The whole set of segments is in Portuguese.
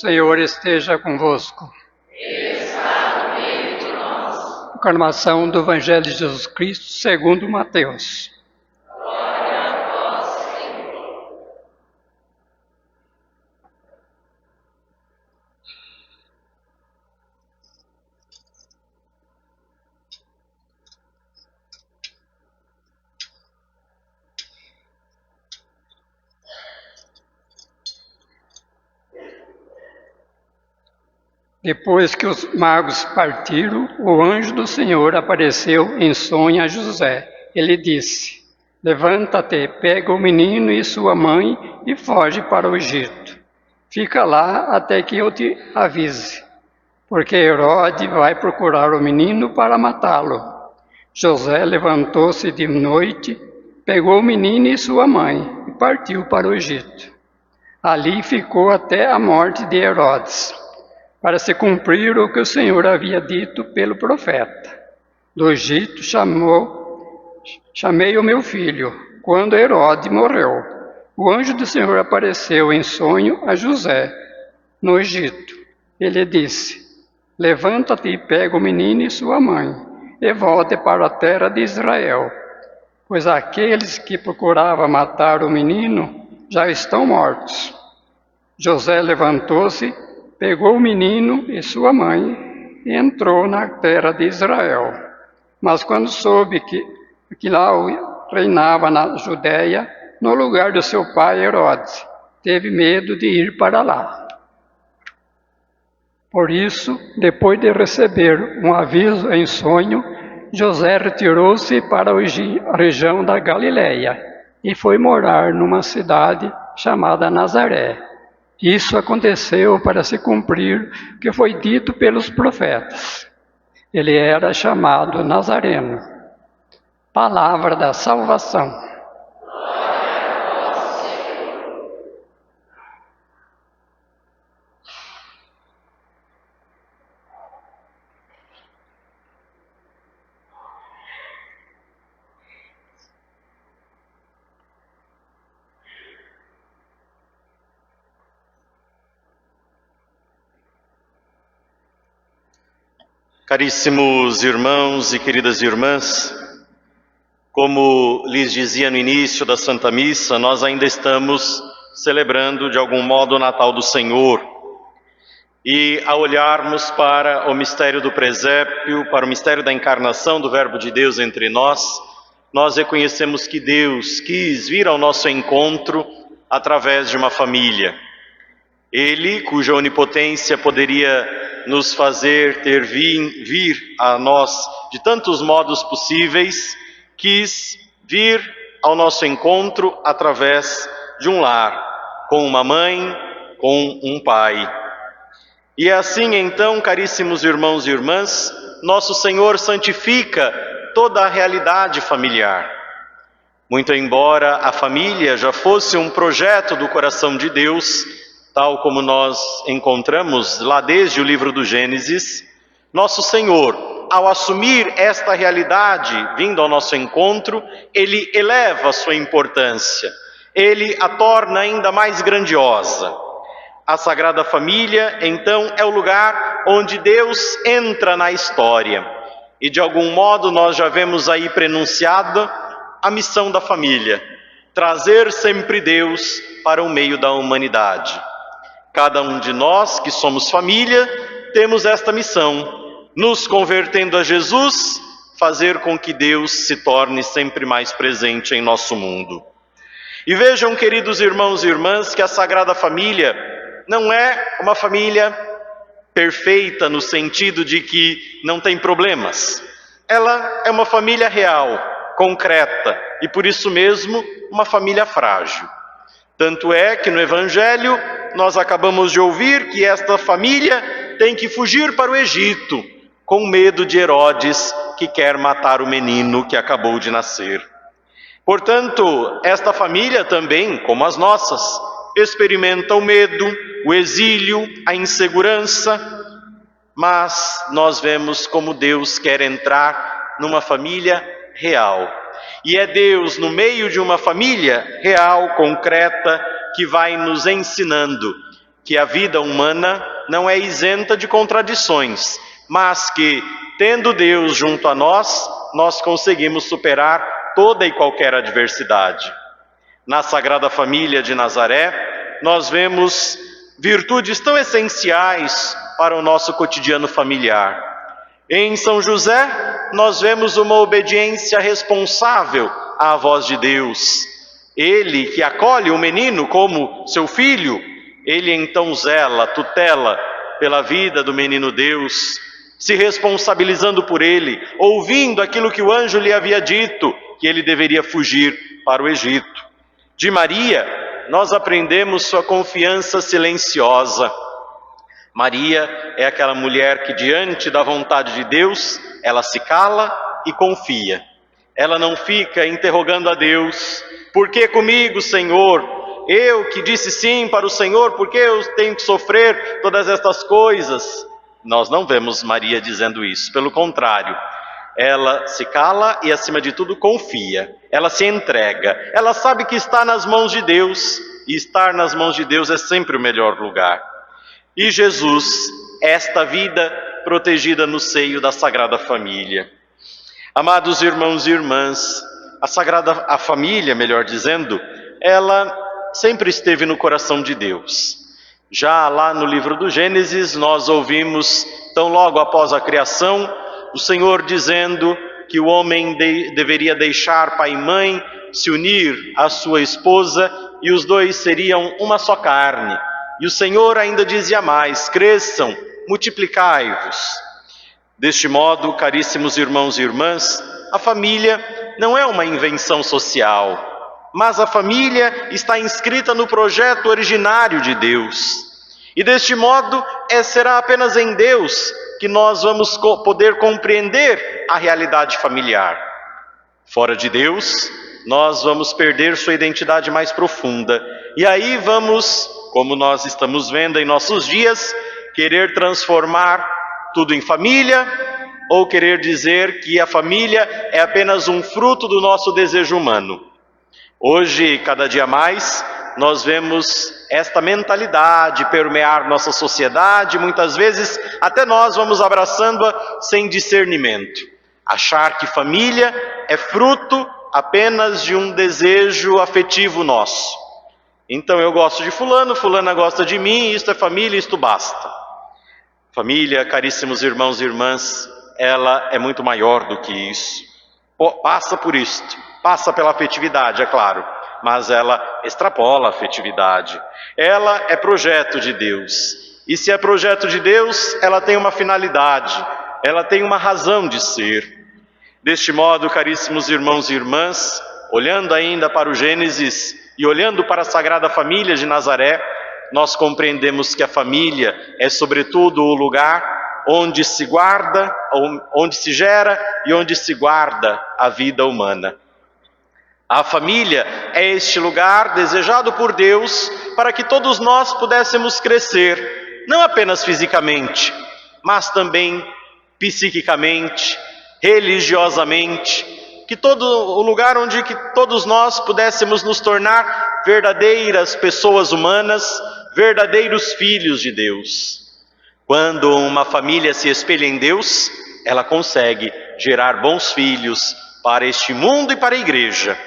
Senhor esteja convosco. Ele está no meio de nós. Proclamação do Evangelho de Jesus Cristo segundo Mateus. Glória a vós, Senhor. Depois que os magos partiram, o anjo do Senhor apareceu em sonho a José. Ele disse: Levanta-te, pega o menino e sua mãe e foge para o Egito. Fica lá até que eu te avise, porque Herodes vai procurar o menino para matá-lo. José levantou-se de noite, pegou o menino e sua mãe e partiu para o Egito. Ali ficou até a morte de Herodes, para se cumprir o que o Senhor havia dito pelo profeta. Do Egito chamei o meu filho. Quando Herodes morreu, o anjo do Senhor apareceu em sonho a José, no Egito. Ele disse: Levanta-te e pega o menino e sua mãe, e volte para a terra de Israel, pois aqueles que procuravam matar o menino já estão mortos. José levantou-se, pegou o menino e sua mãe e entrou na terra de Israel. Mas quando soube que lá reinava na Judéia, no lugar do seu pai Herodes, teve medo de ir para lá. Por isso, depois de receber um aviso em sonho, José retirou-se para a região da Galileia e foi morar numa cidade chamada Nazaré. Isso aconteceu para se cumprir o que foi dito pelos profetas. Ele era chamado Nazareno. Palavra da salvação. Glória a vós, Senhor. Caríssimos irmãos e queridas irmãs, como lhes dizia no início da Santa Missa, nós ainda estamos celebrando de algum modo o Natal do Senhor. E ao olharmos para o mistério do presépio, para o mistério da encarnação do Verbo de Deus entre nós, nós reconhecemos que Deus quis vir ao nosso encontro através de uma família. Ele, cuja onipotência poderia nos fazer vir a nós de tantos modos possíveis, quis vir ao nosso encontro através de um lar, com uma mãe, com um pai. E assim então, caríssimos irmãos e irmãs, nosso Senhor santifica toda a realidade familiar. Muito embora a família já fosse um projeto do coração de Deus, tal como nós encontramos lá desde o livro do Gênesis, nosso Senhor, ao assumir esta realidade vindo ao nosso encontro, Ele eleva a sua importância, Ele a torna ainda mais grandiosa. A Sagrada Família, então, é o lugar onde Deus entra na história. E de algum modo nós já vemos aí prenunciada a missão da família, trazer sempre Deus para o meio da humanidade. Cada um de nós que somos família, temos esta missão, nos convertendo a Jesus, fazer com que Deus se torne sempre mais presente em nosso mundo. E vejam, queridos irmãos e irmãs, que a Sagrada Família não é uma família perfeita no sentido de que não tem problemas. Ela é uma família real, concreta e por isso mesmo uma família frágil. Tanto é que no Evangelho nós acabamos de ouvir que esta família tem que fugir para o Egito, com medo de Herodes, que quer matar o menino que acabou de nascer. Portanto, esta família também, como as nossas, experimenta o medo, o exílio, a insegurança, mas nós vemos como Deus quer entrar numa família real. E é Deus, no meio de uma família real, concreta, que vai nos ensinando que a vida humana não é isenta de contradições, mas que, tendo Deus junto a nós, nós conseguimos superar toda e qualquer adversidade. Na Sagrada Família de Nazaré, nós vemos virtudes tão essenciais para o nosso cotidiano familiar. Em São José, nós vemos uma obediência responsável à voz de Deus. Ele que acolhe o menino como seu filho, ele então zela, tutela pela vida do menino Deus, se responsabilizando por ele, ouvindo aquilo que o anjo lhe havia dito, que ele deveria fugir para o Egito. De Maria, nós aprendemos sua confiança silenciosa. Maria é aquela mulher que, diante da vontade de Deus, ela se cala e confia. Ela não fica interrogando a Deus: por que comigo, Senhor? Eu que disse sim para o Senhor, por que eu tenho que sofrer todas estas coisas? Nós não vemos Maria dizendo isso, pelo contrário. Ela se cala e, acima de tudo, confia. Ela se entrega. Ela sabe que está nas mãos de Deus, e estar nas mãos de Deus é sempre o melhor lugar. E Jesus, esta vida protegida no seio da Sagrada Família. Amados irmãos e irmãs, a Família, melhor dizendo, ela sempre esteve no coração de Deus. Já lá no livro do Gênesis, nós ouvimos, tão logo após a criação, o Senhor dizendo que o homem deveria deixar pai e mãe, se unir à sua esposa, e os dois seriam uma só carne. E o Senhor ainda dizia mais: cresçam, multiplicai-vos. Deste modo, caríssimos irmãos e irmãs, a família não é uma invenção social, mas a família está inscrita no projeto originário de Deus. E deste modo, será apenas em Deus que nós vamos poder compreender a realidade familiar. Fora de Deus, nós vamos perder sua identidade mais profunda. E aí vamos, como nós estamos vendo em nossos dias, querer transformar tudo em família, ou querer dizer que a família é apenas um fruto do nosso desejo humano. Hoje, cada dia mais, nós vemos esta mentalidade permear nossa sociedade, muitas vezes até nós vamos abraçando-a sem discernimento. Achar que família é fruto apenas de um desejo afetivo nosso. Então eu gosto de fulano, fulana gosta de mim, isto é família, isto basta. Família, caríssimos irmãos e irmãs, ela é muito maior do que isso. Passa por isto, passa pela afetividade, é claro, mas ela extrapola a afetividade. Ela é projeto de Deus. E se é projeto de Deus, ela tem uma finalidade, ela tem uma razão de ser. Deste modo, caríssimos irmãos e irmãs, olhando ainda para o Gênesis e olhando para a Sagrada Família de Nazaré, nós compreendemos que a família é sobretudo o lugar onde se guarda, onde se gera e onde se guarda a vida humana. A família é este lugar desejado por Deus para que todos nós pudéssemos crescer, não apenas fisicamente, mas também psiquicamente, religiosamente, que todo o lugar onde que todos nós pudéssemos nos tornar verdadeiras pessoas humanas, verdadeiros filhos de Deus. Quando uma família se espelha em Deus, ela consegue gerar bons filhos para este mundo e para a igreja.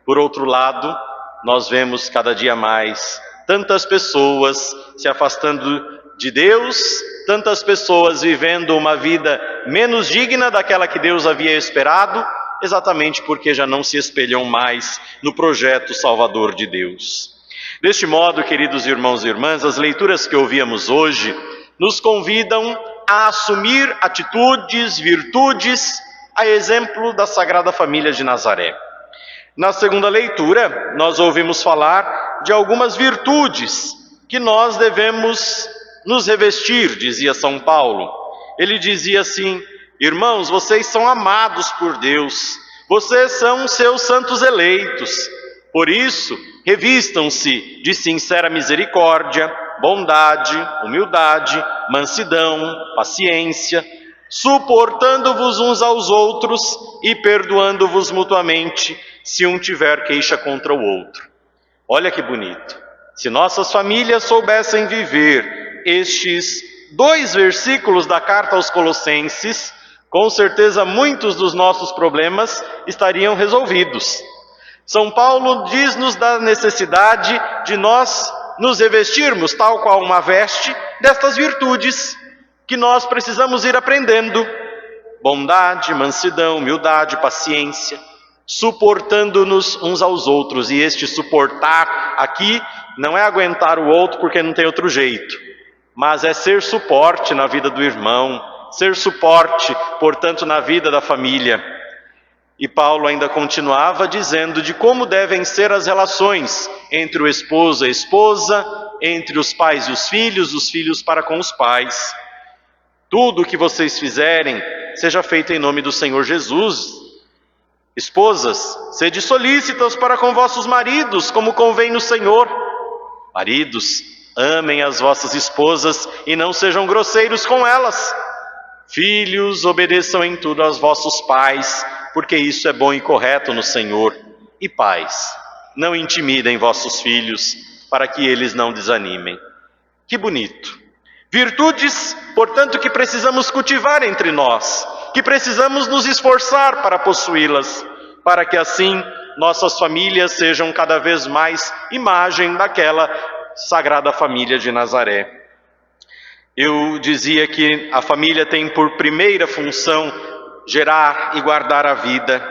Por outro lado, nós vemos cada dia mais tantas pessoas se afastando de Deus, tantas pessoas vivendo uma vida menos digna daquela que Deus havia esperado, exatamente porque já não se espelham mais no projeto salvador de Deus. Deste modo, queridos irmãos e irmãs, as leituras que ouvíamos hoje nos convidam a assumir atitudes, virtudes, a exemplo da Sagrada Família de Nazaré. Na segunda leitura, nós ouvimos falar de algumas virtudes que nós devemos nos revestir, dizia São Paulo. Ele dizia assim: irmãos, vocês são amados por Deus, vocês são seus santos eleitos. Por isso, revistam-se de sincera misericórdia, bondade, humildade, mansidão, paciência, suportando-vos uns aos outros e perdoando-vos mutuamente, se um tiver queixa contra o outro. Olha que bonito. Se nossas famílias soubessem viver estes 2 versículos da carta aos Colossenses, com certeza muitos dos nossos problemas estariam resolvidos. São Paulo diz-nos da necessidade de nós nos revestirmos, tal qual uma veste, destas virtudes que nós precisamos ir aprendendo: bondade, mansidão, humildade, paciência, suportando-nos uns aos outros. E este suportar aqui não é aguentar o outro porque não tem outro jeito, mas é ser suporte na vida do irmão, ser suporte, portanto, na vida da família. E Paulo ainda continuava dizendo de como devem ser as relações entre o esposo e a esposa, entre os pais e os filhos para com os pais. Tudo o que vocês fizerem, seja feito em nome do Senhor Jesus. Esposas, sede solícitas para com vossos maridos, como convém no Senhor. Maridos, amem as vossas esposas e não sejam grosseiros com elas. Filhos, obedeçam em tudo aos vossos pais, porque isso é bom e correto no Senhor. E pais, não intimidem vossos filhos, para que eles não desanimem. Que bonito! Virtudes, portanto, que precisamos cultivar entre nós, que precisamos nos esforçar para possuí-las, para que assim nossas famílias sejam cada vez mais imagem daquela Sagrada Família de Nazaré. Eu dizia que a família tem por primeira função gerar e guardar a vida,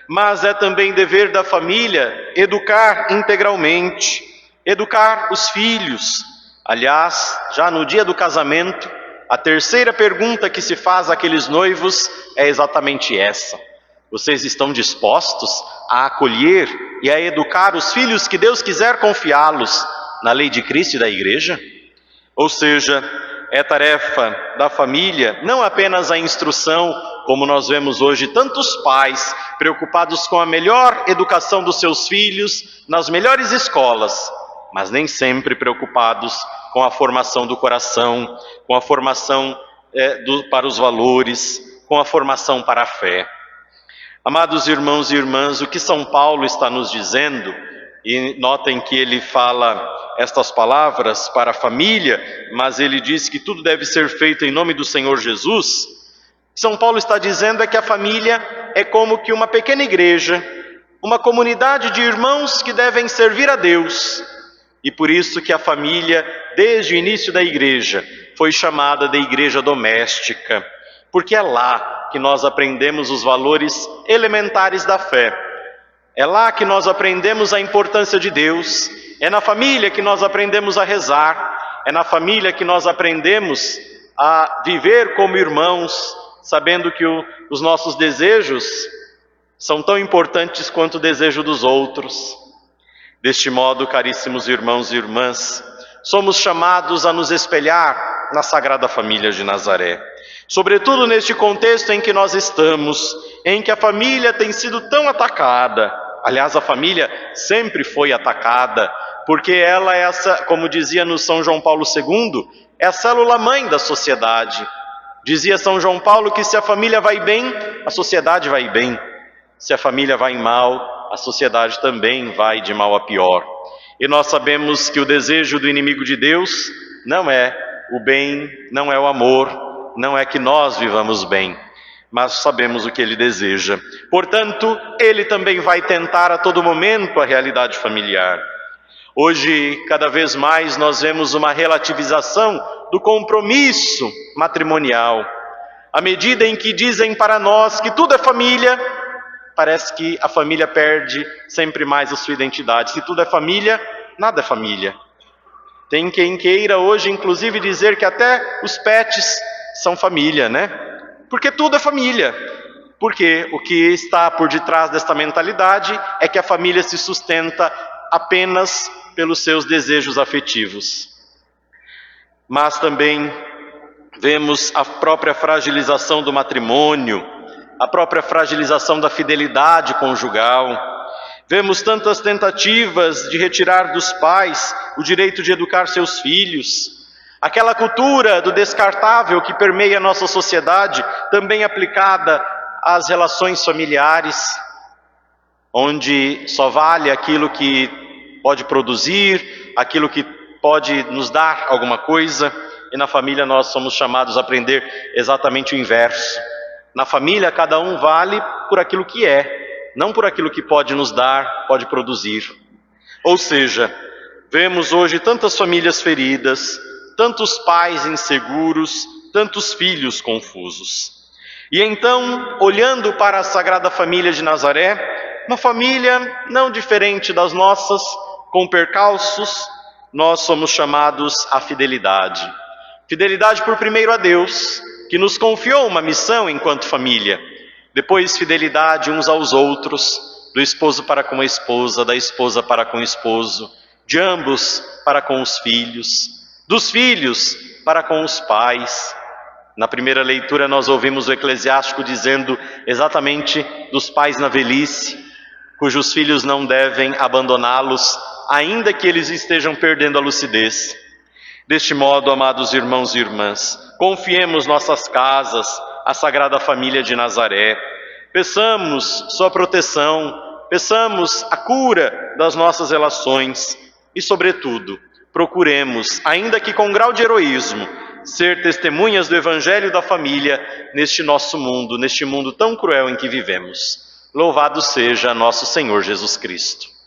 mas é também dever da família educar integralmente, educar os filhos. Aliás, já no dia do casamento, a terceira pergunta que se faz àqueles noivos é exatamente essa: vocês estão dispostos a acolher e a educar os filhos que Deus quiser confiá-los na lei de Cristo e da Igreja? Ou seja, é tarefa da família não apenas a instrução, como nós vemos hoje tantos pais preocupados com a melhor educação dos seus filhos nas melhores escolas, mas nem sempre preocupados com a formação do coração, com a formação para os valores, com a formação para a fé. Amados irmãos e irmãs, o que São Paulo está nos dizendo, e notem que ele fala estas palavras para a família, mas ele diz que tudo deve ser feito em nome do Senhor Jesus. São Paulo está dizendo que a família é como que uma pequena igreja, uma comunidade de irmãos que devem servir a Deus. E por isso que a família, desde o início da igreja, foi chamada de igreja doméstica, porque é lá que nós aprendemos os valores elementares da fé. É lá que nós aprendemos a importância de Deus, é na família que nós aprendemos a rezar, é na família que nós aprendemos a viver como irmãos, sabendo que os nossos desejos são tão importantes quanto o desejo dos outros. Deste modo, caríssimos irmãos e irmãs, somos chamados a nos espelhar na Sagrada Família de Nazaré. Sobretudo neste contexto em que nós estamos, em que a família tem sido tão atacada. Aliás, a família sempre foi atacada, porque ela é, como dizia no São João Paulo II, é a célula-mãe da sociedade. Dizia São João Paulo que se a família vai bem, a sociedade vai bem. Se a família vai mal, a sociedade também vai de mal a pior. E nós sabemos que o desejo do inimigo de Deus não é o bem, não é o amor, não é que nós vivamos bem, mas sabemos o que ele deseja. Portanto, ele também vai tentar a todo momento a realidade familiar. Hoje, cada vez mais, nós vemos uma relativização do compromisso matrimonial. À medida em que dizem para nós que tudo é família, parece que a família perde sempre mais a sua identidade. Se tudo é família, nada é família. Tem quem queira hoje, inclusive, dizer que até os pets são família, né? Porque tudo é família. Porque o que está por detrás desta mentalidade é que a família se sustenta apenas pelos seus desejos afetivos. Mas também vemos a própria fragilização do matrimônio, a própria fragilização da fidelidade conjugal. Vemos tantas tentativas de retirar dos pais o direito de educar seus filhos. Aquela cultura do descartável que permeia a nossa sociedade, também aplicada às relações familiares, onde só vale aquilo que pode produzir, aquilo que pode nos dar alguma coisa, e na família nós somos chamados a aprender exatamente o inverso. Na família, cada um vale por aquilo que é, não por aquilo que pode nos dar, pode produzir. Ou seja, vemos hoje tantas famílias feridas, tantos pais inseguros, tantos filhos confusos. E então, olhando para a Sagrada Família de Nazaré, uma família não diferente das nossas, com percalços, nós somos chamados à fidelidade. Fidelidade por primeiro a Deus, que nos confiou uma missão enquanto família. Depois, fidelidade uns aos outros, do esposo para com a esposa, da esposa para com o esposo, de ambos para com os filhos, dos filhos para com os pais. Na primeira leitura nós ouvimos o eclesiástico dizendo exatamente dos pais na velhice, cujos filhos não devem abandoná-los, ainda que eles estejam perdendo a lucidez. Deste modo, amados irmãos e irmãs, confiemos nossas casas à Sagrada Família de Nazaré, peçamos sua proteção, peçamos a cura das nossas relações e, sobretudo, procuremos, ainda que com grau de heroísmo, ser testemunhas do Evangelho da família neste nosso mundo, neste mundo tão cruel em que vivemos. Louvado seja nosso Senhor Jesus Cristo.